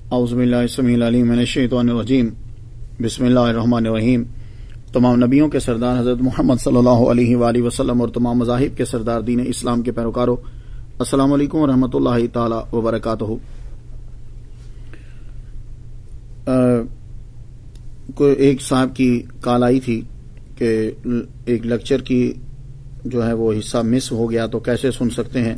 اعوذ السمیع العلیم من الشیطان الرجیم بسم اللہ الرحمن الرحیم۔ تمام نبیوں کے سردار حضرت محمد صلی اللہ علیہ وآلہ وسلم اور تمام مذاہب کے سردار دین اسلام کے پیروکاروں، السلام علیکم ورحمۃ اللہ تعالی وبرکاتہ۔ ایک صاحب کی کال آئی تھی کہ ایک لیکچر کی جو ہے وہ حصہ مس ہو گیا تو کیسے سن سکتے ہیں۔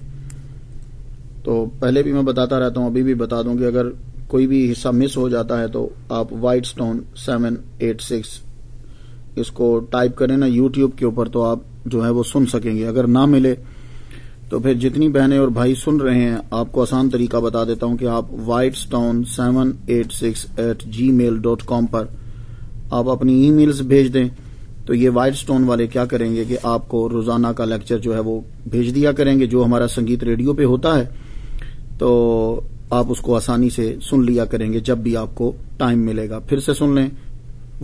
تو پہلے بھی میں بتاتا رہتا ہوں، ابھی بھی بتا دوں کہ اگر کوئی بھی حصہ مس ہو جاتا ہے تو آپ وائٹ سٹون 786 اس کو ٹائپ کریں نا یوٹیوب کے اوپر، تو آپ جو ہے وہ سن سکیں گے۔ اگر نہ ملے تو پھر جتنی بہنیں اور بھائی سن رہے ہیں آپ کو آسان طریقہ بتا دیتا ہوں کہ آپ whitestone786@gmail.com پر آپ اپنی ای میلز بھیج دیں، تو یہ وائٹ سٹون والے کیا کریں گے کہ آپ کو روزانہ کا لیکچر جو ہے وہ بھیج دیا کریں گے، جو ہمارا سنگیت ریڈیو پہ ہوتا ہے، تو آپ اس کو آسانی سے سن لیا کریں گے جب بھی آپ کو ٹائم ملے گا۔ پھر سے سن لیں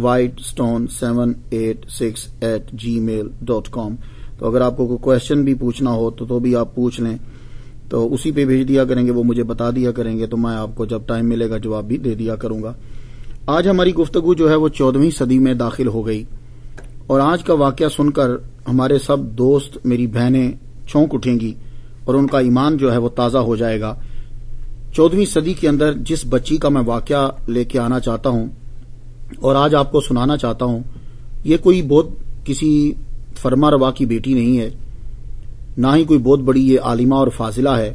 whitestone786@gmail.com۔ تو اگر آپ کو کوئی کویشچن بھی پوچھنا ہو تو بھی آپ پوچھ لیں، تو اسی پہ بھیج دیا کریں گے، وہ مجھے بتا دیا کریں گے، تو میں آپ کو جب ٹائم ملے گا جواب بھی دے دیا کروں گا۔ آج ہماری گفتگو جو ہے وہ 14ویں صدی میں داخل ہو گئی، اور آج کا واقعہ سن کر ہمارے سب دوست، میری بہنیں چونک اٹھیں گی اور ان کا ایمان جو ہے وہ تازہ ہو جائے گا۔ 14ویں صدی کے اندر جس بچی کا میں واقعہ لے کے آنا چاہتا ہوں اور آج آپ کو سنانا چاہتا ہوں، یہ کوئی بہت کسی فرما روا کی بیٹی نہیں ہے، نہ ہی کوئی بہت بڑی یہ عالمہ اور فاضلہ ہے،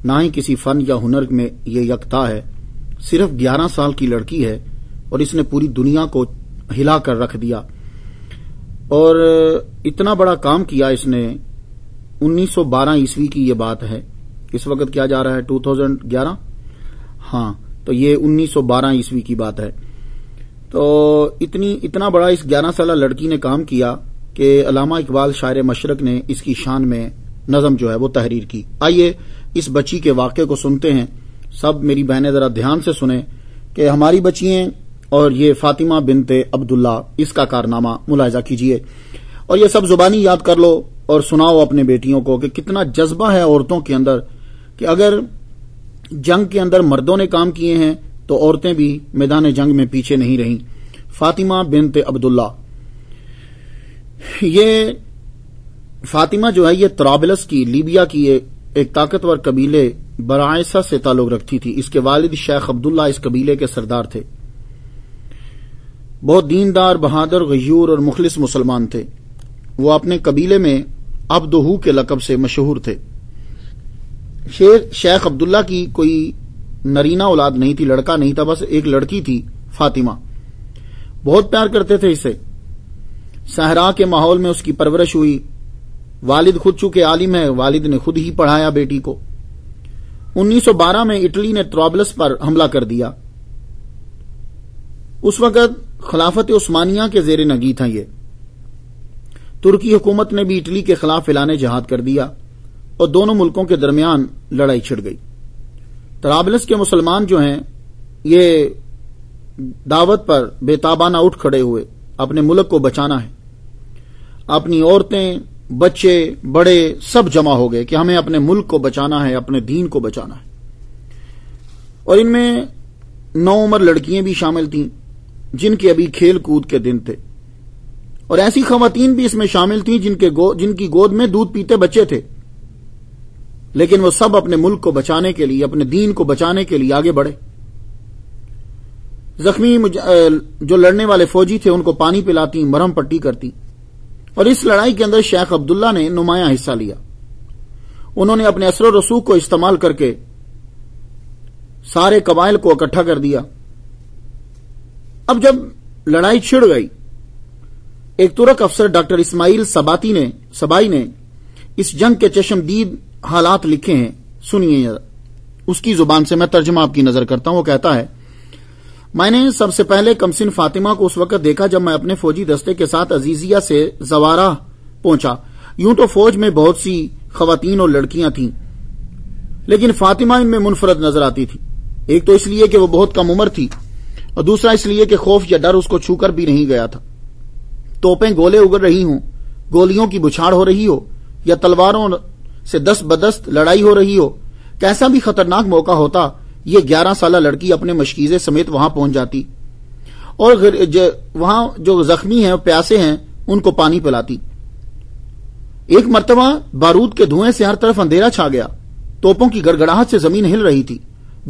نہ ہی کسی فن یا ہنر میں یہ یکتا ہے، صرف 11 سال کی لڑکی ہے اور اس نے پوری دنیا کو ہلا کر رکھ دیا۔ اور اتنا بڑا کام کیا اس نے۔ 1912 عیسوی کی یہ بات ہے، اس وقت کیا جا رہا ہے 2011، ہاں، تو یہ 1912 عیسوی کی بات ہے۔ تو اتنا بڑا اس 11 سالہ لڑکی نے کام کیا کہ علامہ اقبال شاعر مشرق نے اس کی شان میں نظم جو ہے وہ تحریر کی۔ آئیے اس بچی کے واقعے کو سنتے ہیں۔ سب میری بہنیں ذرا دھیان سے سنیں کہ ہماری بچی ہیں، اور یہ فاطمہ بنت عبداللہ، اس کا کارنامہ ملاحظہ کیجئے، اور یہ سب زبانی یاد کر لو اور سناؤ اپنے بیٹیوں کو کہ کتنا جذبہ ہے عورتوں کے اندر، کہ اگر جنگ کے اندر مردوں نے کام کیے ہیں تو عورتیں بھی میدان جنگ میں پیچھے نہیں رہیں۔ فاطمہ بنت عبداللہ، یہ فاطمہ جو ہے یہ طرابلس کی، لیبیا کی ایک طاقتور قبیلے برائسہ سے تعلق رکھتی تھی۔ اس کے والد شیخ عبداللہ اس قبیلے کے سردار تھے، بہت دیندار، بہادر، غیور اور مخلص مسلمان تھے۔ وہ اپنے قبیلے میں عبدہو کے لقب سے مشہور تھے۔ شیخ عبداللہ کی کوئی نرینہ اولاد نہیں تھی، لڑکا نہیں تھا، بس ایک لڑکی تھی فاطمہ۔ بہت پیار کرتے تھے اسے۔ صحرا کے ماحول میں اس کی پرورش ہوئی۔ والد خود چونکہ عالم ہے، والد نے خود ہی پڑھایا بیٹی کو۔ 1912 میں اٹلی نے طرابلس پر حملہ کر دیا۔ اس وقت خلافت عثمانیہ کے زیر نگی تھا یہ۔ ترکی حکومت نے بھی اٹلی کے خلاف اعلان جہاد کر دیا اور دونوں ملکوں کے درمیان لڑائی چھڑ گئی۔ طرابلس کے مسلمان جو ہیں یہ دعوت پر بے تابانہ اٹھ کھڑے ہوئے، اپنے ملک کو بچانا ہے۔ اپنی عورتیں، بچے، بڑے سب جمع ہو گئے کہ ہمیں اپنے ملک کو بچانا ہے، اپنے دین کو بچانا ہے۔ اور ان میں نوعمر لڑکیاں بھی شامل تھیں جن کے ابھی کھیل کود کے دن تھے، اور ایسی خواتین بھی اس میں شامل تھیں جن کی گود میں دودھ پیتے بچے تھے، لیکن وہ سب اپنے ملک کو بچانے کے لیے، اپنے دین کو بچانے کے لیے آگے بڑھے۔ زخمی جو لڑنے والے فوجی تھے ان کو پانی پلاتی، مرہم پٹی کرتی، اور اس لڑائی کے اندر شیخ عبداللہ نے نمایاں حصہ لیا۔ انہوں نے اپنے اثر و رسوخ کو استعمال کر کے سارے قبائل کو اکٹھا کر دیا۔ اب جب لڑائی چھڑ گئی، ایک ترک افسر ڈاکٹر اسماعیل سبائی نے اس جنگ کے چشمدید حالات لکھے ہیں، سنیے اس کی زبان سے میں ترجمہ آپ کی نظر کرتا ہوں۔ وہ کہتا ہے، میں نے سب سے پہلے کمسن فاطمہ کو اس وقت دیکھا جب میں اپنے فوجی دستے کے ساتھ عزیزیہ سے زوارہ پہنچا۔ یوں تو فوج میں بہت سی خواتین اور لڑکیاں تھیں، لیکن فاطمہ ان میں منفرد نظر آتی تھی۔ ایک تو اس لیے کہ وہ بہت کم عمر تھی، اور دوسرا اس لیے کہ خوف یا ڈر اس کو چھو کر بھی نہیں گیا تھا۔ توپیں گولے اگڑ رہی ہوں، گولیوں کی بچھاڑ ہو رہی ہو، یا تلواروں سے دست بدست لڑائی ہو رہی ہو، کیسا بھی خطرناک موقع ہوتا یہ 11 سالہ لڑکی اپنے مشکیزے سمیت وہاں پہنچ جاتی اور وہاں جو زخمی ہیں پیاسے ہیں ان کو پانی پلاتی۔ ایک مرتبہ بارود کے دھوئیں سے ہر طرف اندھیرا چھا گیا، توپوں کی گڑگڑاہٹ سے زمین ہل رہی تھی،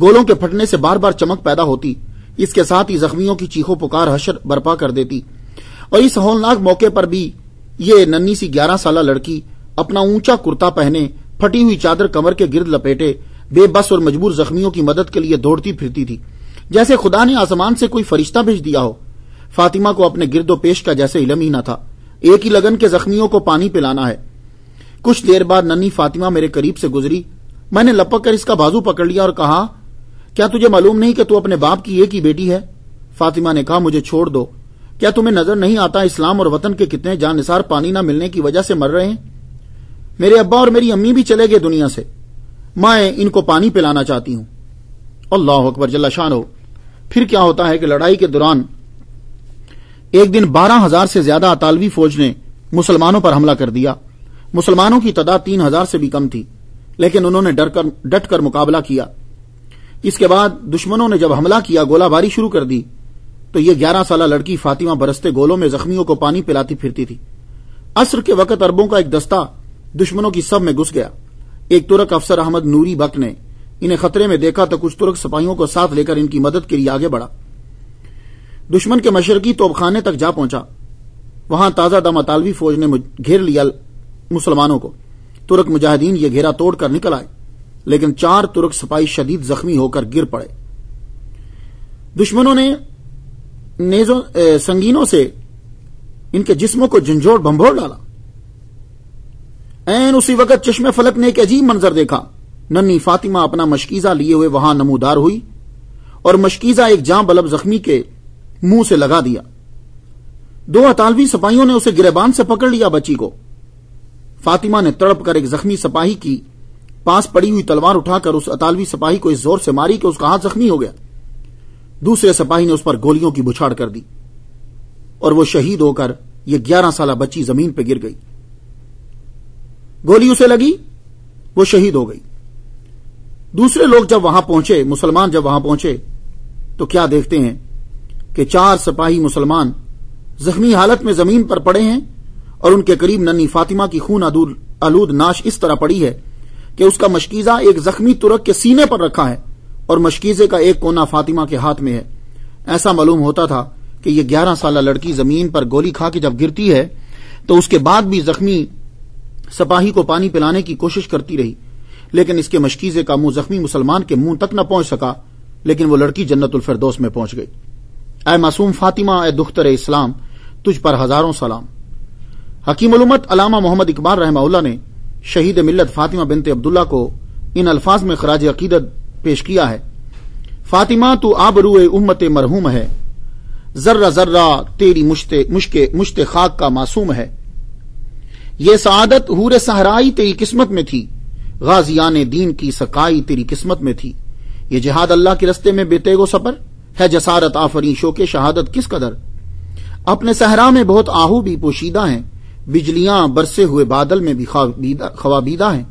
گولوں کے پھٹنے سے بار بار چمک پیدا ہوتی، اس کے ساتھ ہی زخمیوں کی چیخو پکار حشر برپا کر دیتی، اور اس ہولناک موقع پر بھی یہ ننھی سی 11 سالہ لڑکی اپنا اونچا کرتا پہنے، پھٹی ہوئی چادر کمر کے گرد لپیٹے، بے بس اور مجبور زخمیوں کی مدد کے لیے دوڑتی پھرتی تھی، جیسے خدا نے آسمان سے کوئی فرشتہ بھیج دیا ہو۔ فاطمہ کو اپنے گرد و پیش کا جیسے علم ہی نہ تھا، ایک ہی لگن کے زخمیوں کو پانی پلانا ہے۔ کچھ دیر بعد ننھی فاطمہ میرے قریب سے گزری، میں نے لپک کر اس کا بازو پکڑ لیا اور کہا، کیا تجھے معلوم نہیں کہ تو اپنے باپ کی ایک ہی بیٹی ہے؟ فاطمہ نے کہا، مجھے چھوڑ دو، کیا تمہیں نظر نہیں آتا اسلام اور وطن کے کتنے جان نثار پانی نہ ملنے کی وجہ سے مر رہے ہیں؟ میرے ابا اور میری امی بھی چلے گئے دنیا سے، میں ان کو پانی پلانا چاہتی ہوں۔ اللہ اکبر جل شانہ۔ پھر کیا ہوتا ہے کہ لڑائی کے دوران ایک دن 12,000 سے زیادہ اطالوی فوج نے مسلمانوں پر حملہ کر دیا۔ مسلمانوں کی تعداد 3,000 سے بھی کم تھی، لیکن انہوں نے ڈٹ کر مقابلہ کیا۔ اس کے بعد دشمنوں نے جب حملہ کیا، گولہ باری شروع کر دی، تو یہ 11 سالہ لڑکی فاطمہ برستے گولوں میں زخمیوں کو پانی پلاتی پھرتی تھی۔ عصر کے وقت عربوں کا ایک دستہ دشمنوں کی صف میں گھس گیا۔ ایک ترک افسر احمد نوری بک نے انہیں خطرے میں دیکھا تو کچھ ترک سپاہیوں کو ساتھ لے کر ان کی مدد کے لیے آگے بڑھا۔ دشمن کے مشرقی توپ خانے تک جا پہنچا، وہاں تازہ دم اطالوی فوج نے گھیر لیا مسلمانوں کو۔ ترک مجاہدین یہ گھیرا توڑ کر نکل آئے، لیکن 4 ترک سپاہی شدید زخمی ہو کر گر پڑے۔ دشمنوں نے سنگینوں سے ان کے جسموں کو جھنجھوڑ بمبھوڑ ڈالا۔ این اسی وقت چشم فلک نے ایک عجیب منظر دیکھا۔ ننھی فاطمہ اپنا مشکیزہ لیے ہوئے وہاں نمودار ہوئی اور مشکیزہ ایک جاں بلب زخمی کے منہ سے لگا دیا۔ 2 اطالوی سپاہیوں نے اسے گریبان سے پکڑ لیا بچی کو۔ فاطمہ نے تڑپ کر ایک زخمی سپاہی کی پاس پڑی ہوئی تلوار اٹھا کر اس اطالوی سپاہی کو اس زور سے ماری کہ اس کا ہاتھ زخمی ہو گیا۔ دوسرے سپاہی نے اس پر گولیوں کی بچھاڑ کر دی اور وہ شہید ہو کر یہ 11 سالہ بچی زمین پہ گر گئی۔ گولی اسے لگی، وہ شہید ہو گئی۔ دوسرے لوگ جب وہاں پہنچے، مسلمان جب وہاں پہنچے، تو کیا دیکھتے ہیں کہ 4 سپاہی مسلمان زخمی حالت میں زمین پر پڑے ہیں اور ان کے قریب ننھی فاطمہ کی خون آلود ناش اس طرح پڑی ہے کہ اس کا مشکیزہ ایک زخمی ترک کے سینے پر رکھا ہے اور مشکیزے کا ایک کونا فاطمہ کے ہاتھ میں ہے۔ ایسا معلوم ہوتا تھا کہ یہ 11 سالہ لڑکی زمین پر گولی کھا کے جب گرتی ہے تو اس کے بعد بھی زخمی سپاہی کو پانی پلانے کی کوشش کرتی رہی، لیکن اس کے مشکیزے کا منہ زخمی مسلمان کے منہ تک نہ پہنچ سکا، لیکن وہ لڑکی جنت الفردوس میں پہنچ گئی۔ اے معصوم فاطمہ، اے دختر اسلام، تجھ پر ہزاروں سلام۔ حکیم الامت علامہ محمد اقبال رحمہ اللہ نے شہید ملت فاطمہ بنت عبداللہ کو ان الفاظ میں خراج عقیدت پیش کیا ہے، فاطمہ تو آبرو امت مرحوم ہے، ذرہ ذرہ تیری مشت خاک کا معصوم ہے، یہ سعادت حور صحرائی تیری قسمت میں تھی، غازیان دین کی سقائی تیری قسمت میں تھی، یہ جہاد اللہ کے رستے میں بے تیغ و سفر ہے، جسارت آفریں شوق شہادت کس قدر، اپنے صحرا میں بہت آہو بھی پوشیدہ ہیں، بجلیاں برسے ہوئے بادل میں بھی خوابیدہ ہیں،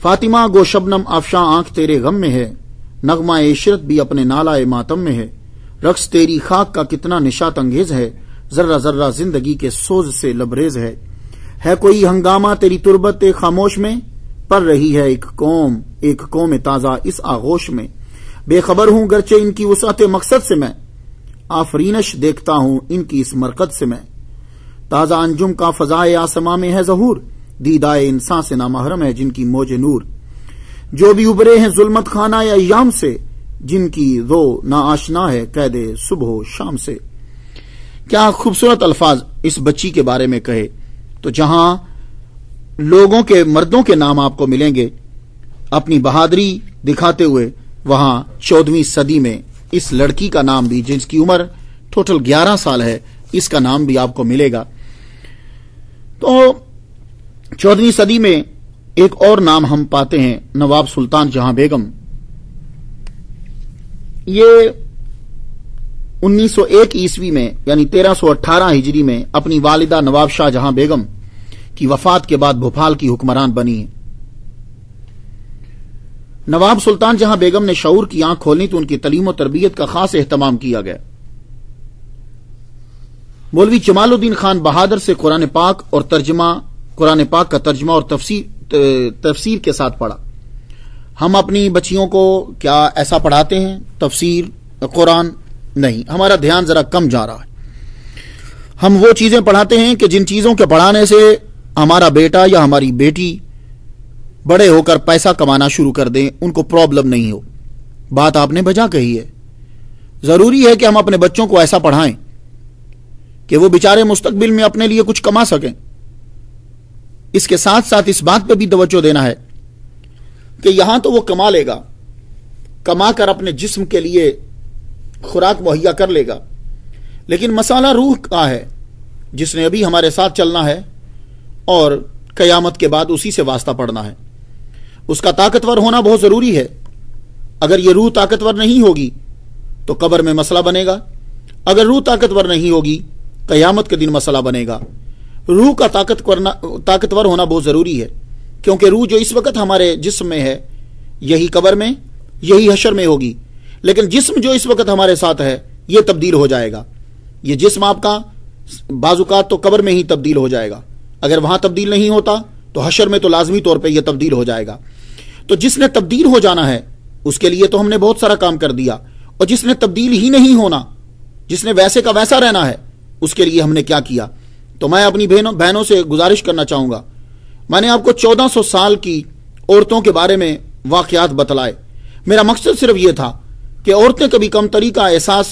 فاطمہ گو شبنم افشاں آنکھ تیرے غم میں ہے، نغمہ عشرت بھی اپنے نالائے ماتم میں ہے، رقص تیری خاک کا کتنا نشاط انگیز ہے، ذرہ ذرہ زندگی کے سوز سے لبریز ہے کوئی ہنگامہ تیری تربت خاموش میں، پر رہی ہے ایک قوم تازہ اس آغوش میں، بے خبر ہوں گرچہ ان کی وسعت مقصد سے میں، آفرینش دیکھتا ہوں ان کی اس مرکز سے میں، تازہ انجم کا فضائے آسماں میں ہے ظہور، دیدائے انسان سے نامحرم ہے جن کی موج نور، جو بھی ابرے ہیں ظلمت خانہ یا ایام سے، جن کی رو نا آشنا ہے قید صبح و شام سے۔ کیا خوبصورت الفاظ اس بچی کے بارے میں کہے، تو جہاں لوگوں کے مردوں کے نام آپ کو ملیں گے اپنی بہادری دکھاتے ہوئے، وہاں 14ویں صدی میں اس لڑکی کا نام بھی، جس کی عمر ٹوٹل 11 سال ہے، اس کا نام بھی آپ کو ملے گا۔ تو 14ویں صدی میں ایک اور نام ہم پاتے ہیں، نواب سلطان جہاں بیگم۔ یہ 1901 عیسوی میں یعنی 1318 ہجری میں اپنی والدہ نواب شاہ جہاں بیگم کی وفات کے بعد بھوپال کی حکمران بنی ہیں۔ نواب سلطان جہاں بیگم نے شعور کی آنکھ کھولنی تو ان کی تعلیم و تربیت کا خاص اہتمام کیا گیا۔ مولوی جمال الدین خان بہادر سے قرآن پاک کا ترجمہ اور تفسیر کے ساتھ پڑھا۔ ہم اپنی بچیوں کو کیا ایسا پڑھاتے ہیں؟ تفسیر قرآن نہیں، ہمارا دھیان ذرا کم جا رہا ہے۔ ہم وہ چیزیں پڑھاتے ہیں کہ جن چیزوں کے پڑھانے سے ہمارا بیٹا یا ہماری بیٹی بڑے ہو کر پیسہ کمانا شروع کر دیں، ان کو پرابلم نہیں ہو۔ بات آپ نے بجا کہی ہے، ضروری ہے کہ ہم اپنے بچوں کو ایسا پڑھائیں کہ وہ بیچارے مستقبل میں اپنے لیے کچھ کما سکیں۔ اس کے ساتھ ساتھ اس بات پہ بھی توجہ دینا ہے کہ یہاں تو وہ کما لے گا، کما کر اپنے جسم کے لیے خوراک مہیا کر لے گا، لیکن مسئلہ روح کا ہے جس نے ابھی ہمارے ساتھ چلنا ہے اور قیامت کے بعد اسی سے واسطہ پڑنا ہے۔ اس کا طاقتور ہونا بہت ضروری ہے۔ اگر یہ روح طاقتور نہیں ہوگی تو قبر میں مسئلہ بنے گا، اگر روح طاقتور نہیں ہوگی قیامت کے دن مسئلہ بنے گا۔ روح کا طاقتور ہونا بہت ضروری ہے، کیونکہ روح جو اس وقت ہمارے جسم میں ہے یہی قبر میں، یہی حشر میں ہوگی، لیکن جسم جو اس وقت ہمارے ساتھ ہے یہ تبدیل ہو جائے گا۔ یہ جسم آپ کا بعض اوقات تو قبر میں ہی تبدیل ہو جائے گا، اگر وہاں تبدیل نہیں ہوتا تو حشر میں تو لازمی طور پہ یہ تبدیل ہو جائے گا۔ تو جس نے تبدیل ہو جانا ہے اس کے لیے تو ہم نے بہت سارا کام کر دیا، اور جس نے تبدیل ہی نہیں ہونا، جس نے ویسے کا ویسا رہنا ہے، اس کے لیے ہم نے کیا کیا؟ تو میں اپنی بہنوں سے گزارش کرنا چاہوں گا، میں نے آپ کو 1400 سال کی عورتوں کے بارے میں واقعات بتلائے۔ میرا مقصد صرف یہ تھا کہ عورتیں کبھی کمتری کا احساس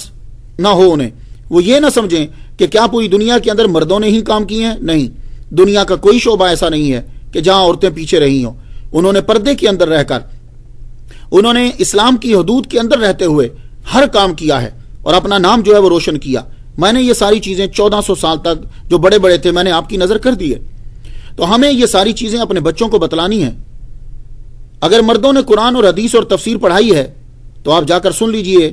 نہ ہو، انہیں وہ یہ نہ سمجھیں کہ کیا پوری دنیا کے اندر مردوں نے ہی کام کیے ہیں۔ نہیں، دنیا کا کوئی شعبہ ایسا نہیں ہے کہ جہاں عورتیں پیچھے رہی ہوں۔ انہوں نے پردے کے اندر رہ کر، انہوں نے اسلام کی حدود کے اندر رہتے ہوئے ہر کام کیا ہے اور اپنا نام جو ہے وہ روشن کیا۔ میں نے یہ ساری چیزیں 1400 سال تک جو بڑے بڑے تھے میں نے آپ کی نظر کر دیے۔ تو ہمیں یہ ساری چیزیں اپنے بچوں کو بتلانی ہیں۔ اگر مردوں نے قرآن اور حدیث اور تفسیر پڑھائی ہے تو آپ جا کر سن لیجئے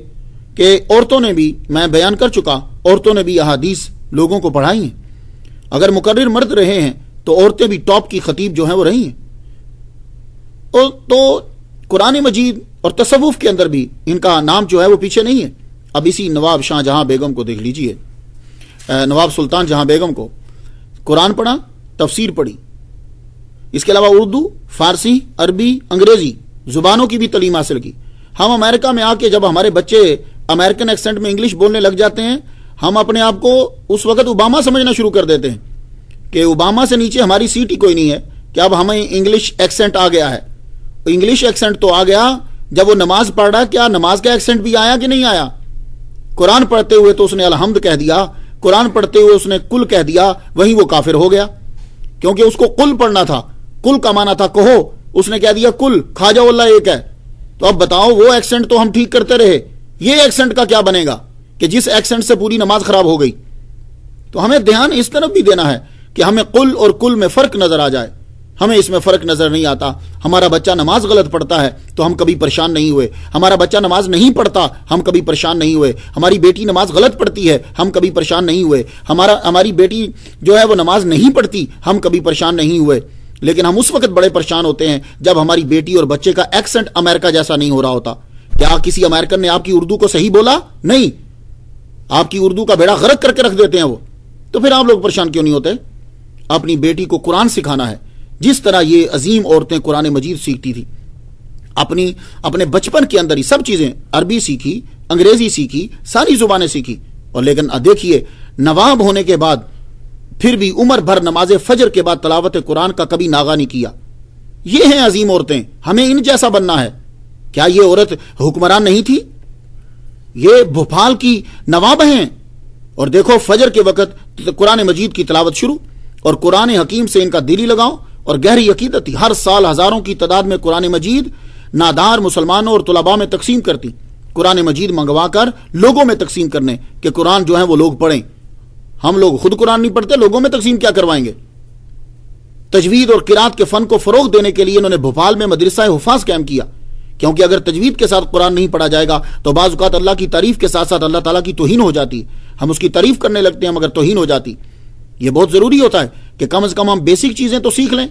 کہ عورتوں نے بھی، میں بیان کر چکا، عورتوں نے بھی احادیث لوگوں کو پڑھائی ہیں۔ اگر مقرر مرد رہے ہیں تو عورتیں بھی ٹاپ کی خطیب جو ہیں وہ رہی ہیں۔ تو قرآن مجید اور تصوف کے اندر بھی ان کا نام جو ہے وہ پیچھے نہیں ہے۔ اب اسی نواب شاہ جہاں بیگم کو دیکھ لیجئے، نواب سلطان جہاں بیگم کو قرآن پڑھا، تفسیر پڑھی، اس کے علاوہ اردو، فارسی، عربی، انگریزی زبانوں کی بھی تعلیم حاصل کی۔ ہم امریکہ میں آ کے جب ہمارے بچے امریکن ایکسنٹ میں انگلش بولنے لگ جاتے ہیں، ہم اپنے آپ کو اس وقت اوباما سمجھنا شروع کر دیتے ہیں کہ اوباما سے نیچے ہماری سیٹ ہی کوئی نہیں ہے، کہ اب ہمیں انگلش ایکسنٹ آ گیا ہے۔ انگلش ایکسنٹ تو آ گیا جب وہ نماز پڑھ رہا، کیا نماز کا ایکسنٹ بھی آیا کہ نہیں آیا؟ قرآن پڑھتے ہوئے تو اس نے الحمد کہہ دیا، قرآن پڑھتے ہوئے اس نے کل کہہ دیا، وہیں وہ کافر ہو گیا، کیونکہ اس کو کل پڑھنا تھا، کل کا معنی تھا کہو، اس نے کہہ دیا کل، کھا جاؤ اللہ ایک ہے۔ تو اب بتاؤ، وہ ایکسنٹ تو ہم ٹھیک کرتے رہے، یہ ایکسنٹ کا کیا بنے گا کہ جس ایکسنٹ سے پوری نماز خراب ہو گئی؟ تو ہمیں دھیان اس طرف بھی دینا ہے کہ ہمیں قل اور کل میں فرق نظر آ جائے۔ ہمیں اس میں فرق نظر نہیں آتا۔ ہمارا بچہ نماز غلط پڑھتا ہے تو ہم کبھی پریشان نہیں ہوئے، ہمارا بچہ نماز نہیں پڑھتا ہم کبھی پریشان نہیں ہوئے، ہماری بیٹی نماز غلط پڑھتی ہے ہم کبھی پریشان نہیں ہوئے، ہماری بیٹی جو ہے وہ نماز نہیں پڑھتی ہم کبھی پریشان نہیں ہوئے۔ لیکن ہم اس وقت بڑے پریشان ہوتے ہیں جب ہماری بیٹی اور بچے کا ایکسنٹ امریکہ جیسا نہیں ہو رہا ہوتا۔ کیا کسی امریکن نے آپ کی اردو کو صحیح بولا؟ نہیں، آپ کی اردو کا بیڑا غرق کر کے رکھ دیتے ہیں وہ، تو پھر آپ لوگ پریشان کیوں نہیں ہوتے؟ اپنی بیٹی کو قرآن سکھانا ہے، جس طرح یہ عظیم عورتیں قرآن مجید سیکھتی تھی، اپنے بچپن کے اندر ہی سب چیزیں، عربی سیکھی، انگریزی سیکھی، ساری زبانیں سیکھی، اور لیکن دیکھیے نواب ہونے کے بعد پھر بھی عمر بھر نماز فجر کے بعد تلاوت قرآن کا کبھی ناغہ نہیں کیا۔ یہ ہیں عظیم عورتیں، ہمیں ان جیسا بننا ہے۔ کیا یہ عورت حکمران نہیں تھی؟ یہ بھوپال کی نواب ہیں، اور دیکھو فجر کے وقت قرآن مجید کی تلاوت شروع، اور قرآن حکیم سے ان کا دلی لگاؤ اور گہری عقیدت تھی۔ ہر سال ہزاروں کی تعداد میں قرآن مجید نادار مسلمانوں اور طلباء میں تقسیم کرتی، قرآن مجید منگوا کر لوگوں میں تقسیم کرنے کہ قرآن جو ہے وہ لوگ پڑھیں۔ ہم لوگ خود قرآن نہیں پڑھتے، لوگوں میں تقسیم کیا کروائیں گے؟ تجوید اور قرات کے فن کو فروغ دینے کے لیے انہوں نے بھوپال میں مدرسہ حفاظ قائم کیا، کیونکہ اگر تجوید کے ساتھ قرآن نہیں پڑھا جائے گا تو بعض اوقات اللہ کی تعریف کے ساتھ ساتھ اللہ تعالیٰ کی توہین ہو جاتی۔ ہم اس کی تعریف کرنے لگتے ہیں مگر توہین ہو جاتی۔ یہ بہت ضروری ہوتا ہے کہ کم از کم ہم بیسک چیزیں تو سیکھ لیں۔